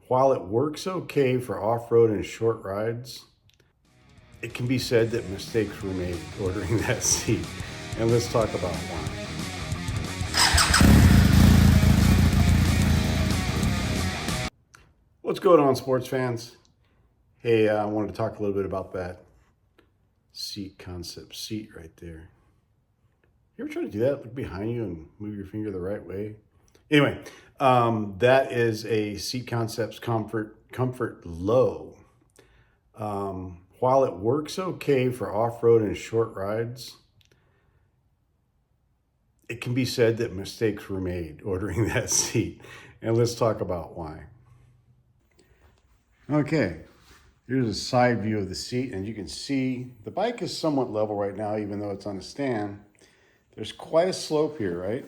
While it works okay for off-road and short rides, it can be said that mistakes were made ordering that seat. And let's talk about why. What's going on, sports fans? Hey, I wanted to talk a little bit about that seat concept, seat right there. You ever try to do that? Look behind you and move your finger the right way. Anyway, that is a Seat Concepts Comfort Low. While it works okay for off-road and short rides, it can be said that mistakes were made ordering that seat. And let's talk about why. Okay, here's a side view of the seat, and you can see the bike is somewhat level right now, even though it's on a stand. There's quite a slope here, right?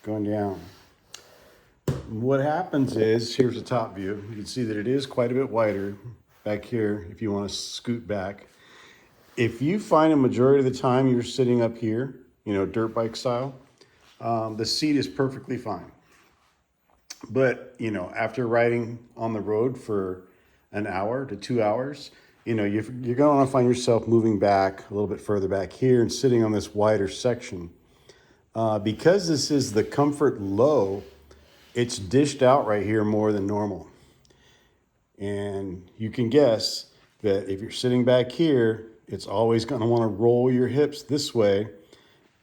Going down. What happens is, here's the top view. You can see that it is quite a bit wider back here if you want to scoot back. If you find a majority of the time you're sitting up here, dirt bike style, the seat is perfectly fine. But, after riding on the road for an hour to 2 hours, you're going to want to find yourself moving back a little bit further back here and sitting on this wider section. Because this is the Comfort Low, it's dished out right here more than normal. And you can guess that if you're sitting back here, it's always going to want to roll your hips this way.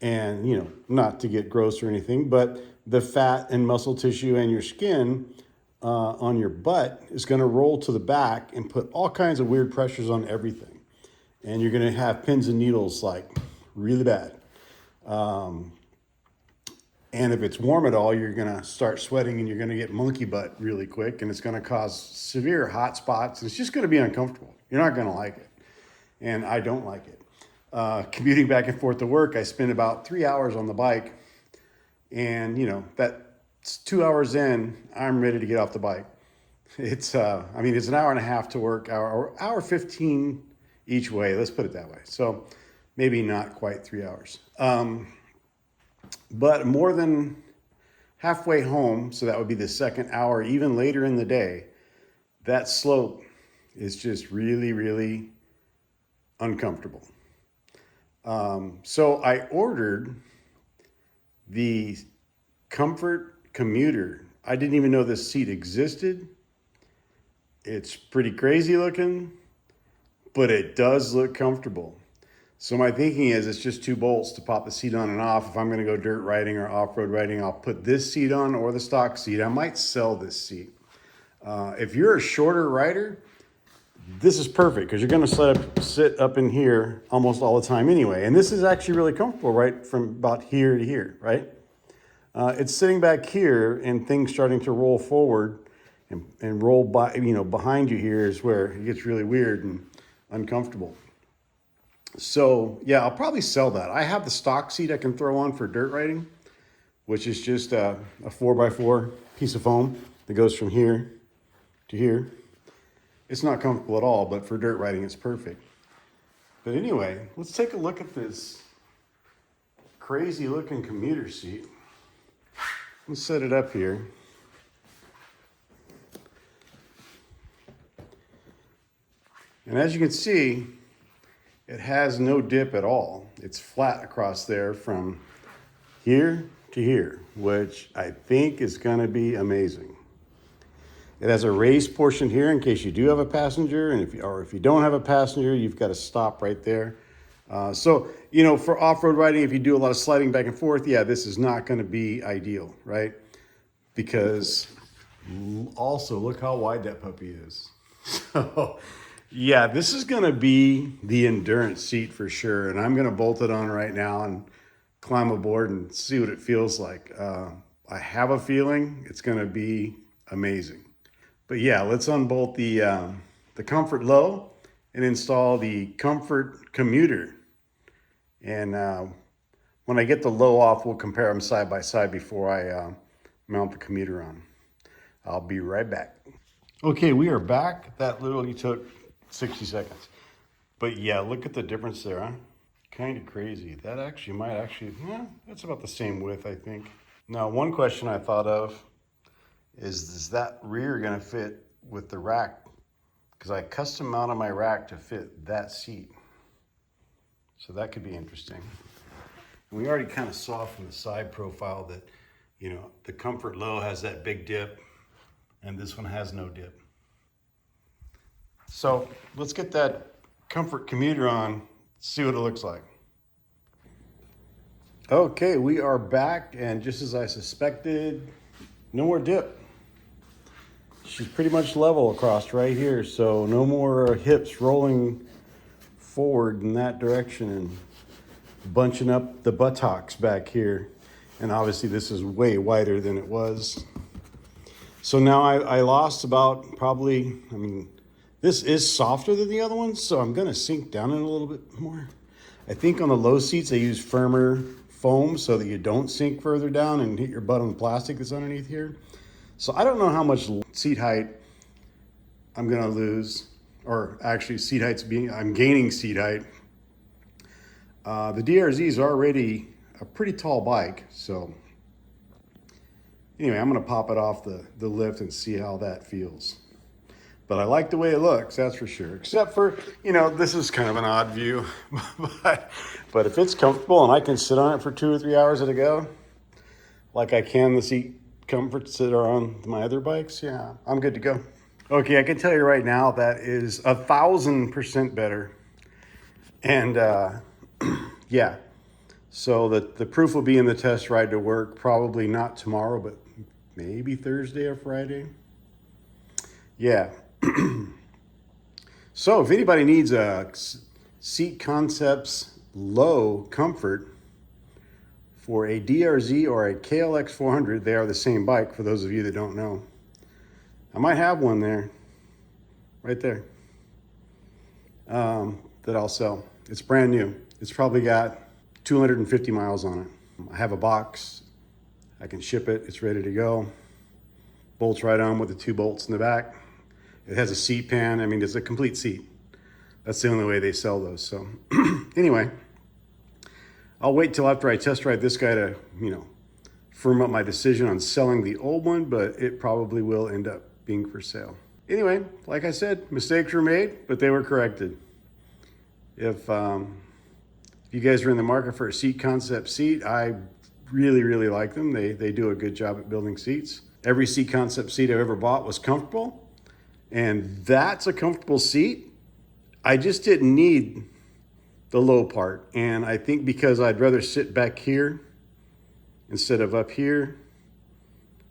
And, not to get gross or anything, but the fat and muscle tissue and your skin on your butt is going to roll to the back and put all kinds of weird pressures on everything. And you're going to have pins and needles like really bad. And if it's warm at all, you're going to start sweating and you're going to get monkey butt really quick. And it's going to cause severe hot spots. And it's just going to be uncomfortable. You're not going to like it. And I don't like it. Commuting back and forth to work, I spend about 3 hours on the bike. And, that's 2 hours in, I'm ready to get off the bike. It's an hour and a half to work, hour 15 each way. Let's put it that way. So maybe not quite 3 hours. But more than halfway home, so that would be the second hour, even later in the day, that slope is just really, really uncomfortable. So I ordered the Comfort Commuter. I didn't even know this seat existed. It's pretty crazy looking, but it does look comfortable. So my thinking is it's just 2 bolts to pop the seat on and off. If I'm going to go dirt riding or off-road riding, I'll put this seat on or the stock seat. I might sell this seat. If you're a shorter rider, this is perfect because you're going to sit up in here almost all the time anyway. And this is actually really comfortable, right, from about here to here, right? It's sitting back here and things starting to roll forward and roll by, behind you here is where it gets really weird and uncomfortable. So, yeah, I'll probably sell that. I have the stock seat I can throw on for dirt riding, which is just a 4x4 piece of foam that goes from here to here. It's not comfortable at all, but for dirt riding, it's perfect. But anyway, let's take a look at this crazy looking commuter seat. Let's set it up here. And as you can see, it has no dip at all. It's flat across there from here to here, which I think is going to be amazing. It has a raised portion here in case you do have a passenger, and if you don't have a passenger, you've got to stop right there. So, for off-road riding, if you do a lot of sliding back and forth, yeah, this is not going to be ideal, right? Because also, look how wide that puppy is. So, yeah, this is going to be the endurance seat for sure, and I'm going to bolt it on right now and climb aboard and see what it feels like. I have a feeling it's going to be amazing. But yeah, let's unbolt the Comfort Low and install the Comfort Commuter. And when I get the Low off, we'll compare them side by side before I mount the Commuter on. I'll be right back. Okay, we are back. That literally took 60 seconds. But yeah, look at the difference there, huh? Kind of crazy. That that's about the same width, I think. Now, one question I thought of is that rear gonna fit with the rack? Because I custom mounted my rack to fit that seat. So that could be interesting. And we already kind of saw from the side profile that, you know, the Comfort Low has that big dip and this one has no dip. So let's get that Comfort Commuter on, see what it looks like. Okay, we are back, and just as I suspected, no more dip. She's pretty much level across right here, so no more hips rolling forward in that direction and bunching up the buttocks back here. And obviously this is way wider than it was. So now I lost about probably, I mean, this is softer than the other ones, so I'm gonna sink down in a little bit more. I think on the low seats, they use firmer foam so that you don't sink further down and hit your butt on the plastic that's underneath here. So I don't know how much seat height I'm gonna lose, or actually seat height's I'm gaining seat height. The DRZ is already a pretty tall bike, so anyway, I'm gonna pop it off the lift and see how that feels. But I like the way it looks, that's for sure. Except for, you know, this is kind of an odd view. but if it's comfortable and I can sit on it for 2 or 3 hours at a go, like I can the seat comforts that are on my other bikes, yeah, I'm good to go. Okay, I can tell you right now that is 1,000% better. And yeah, so the proof will be in the test ride to work, probably not tomorrow, but maybe Thursday or Friday. Yeah. So if anybody needs a Seat Concepts Low Comfort for a DRZ or a KLX400, they are the same bike for those of you that don't know. I might have one there, right there, that I'll sell. It's brand new. It's probably got 250 miles on it. I have a box. I can ship it. It's ready to go. Bolts right on with the 2 bolts in the back. It has a seat pan. I mean, it's a complete seat. That's the only way they sell those. So anyway, I'll wait till after I test ride this guy to, you know, firm up my decision on selling the old one, but it probably will end up being for sale. Anyway, like I said, mistakes were made, but they were corrected. If you guys are in the market for a Seat Concept seat, I really, really like them. They do a good job at building seats. Every Seat Concept seat I've ever bought was comfortable, and that's a comfortable seat. I just didn't need the low part, and I think because I'd rather sit back here instead of up here,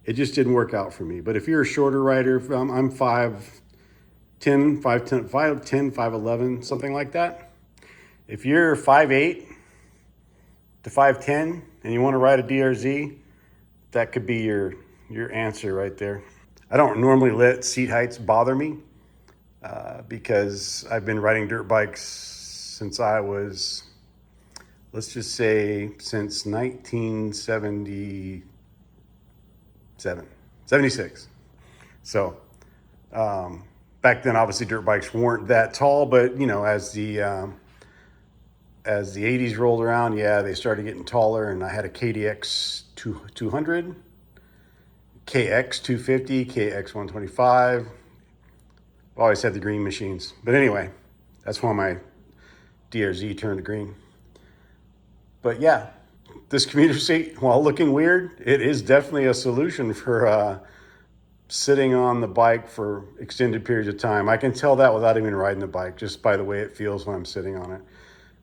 it just didn't work out for me. But if you're a shorter rider, I'm 5'10", 5'11", something like that. If you're 5'8" to 5'10", and you want to ride a DRZ, that could be your answer right there. I don't normally let seat heights bother me because I've been riding dirt bikes since I was, let's just say, since 76. So back then, obviously, dirt bikes weren't that tall, but you know, as the 80s rolled around, yeah, they started getting taller, and I had a KDX 200, KX 250, KX 125. Always had the green machines. But anyway, that's why my DRZ turned to green. But yeah, this commuter seat, while looking weird, it is definitely a solution for sitting on the bike for extended periods of time. I can tell that without even riding the bike, just by the way it feels when I'm sitting on it.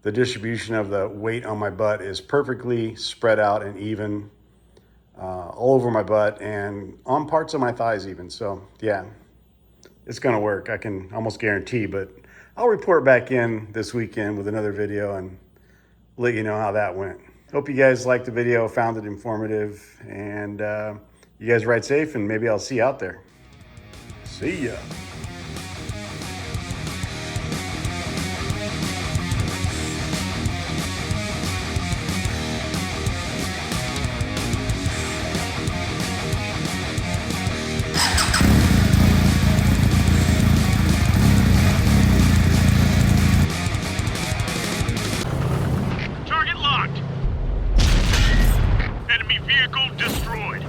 The distribution of the weight on my butt is perfectly spread out and even all over my butt and on parts of my thighs even. So yeah, it's gonna work, I can almost guarantee, but I'll report back in this weekend with another video and let you know how that went. Hope you guys liked the video, found it informative, and you guys ride safe, and maybe I'll see you out there. See ya. Target locked. Enemy vehicle destroyed.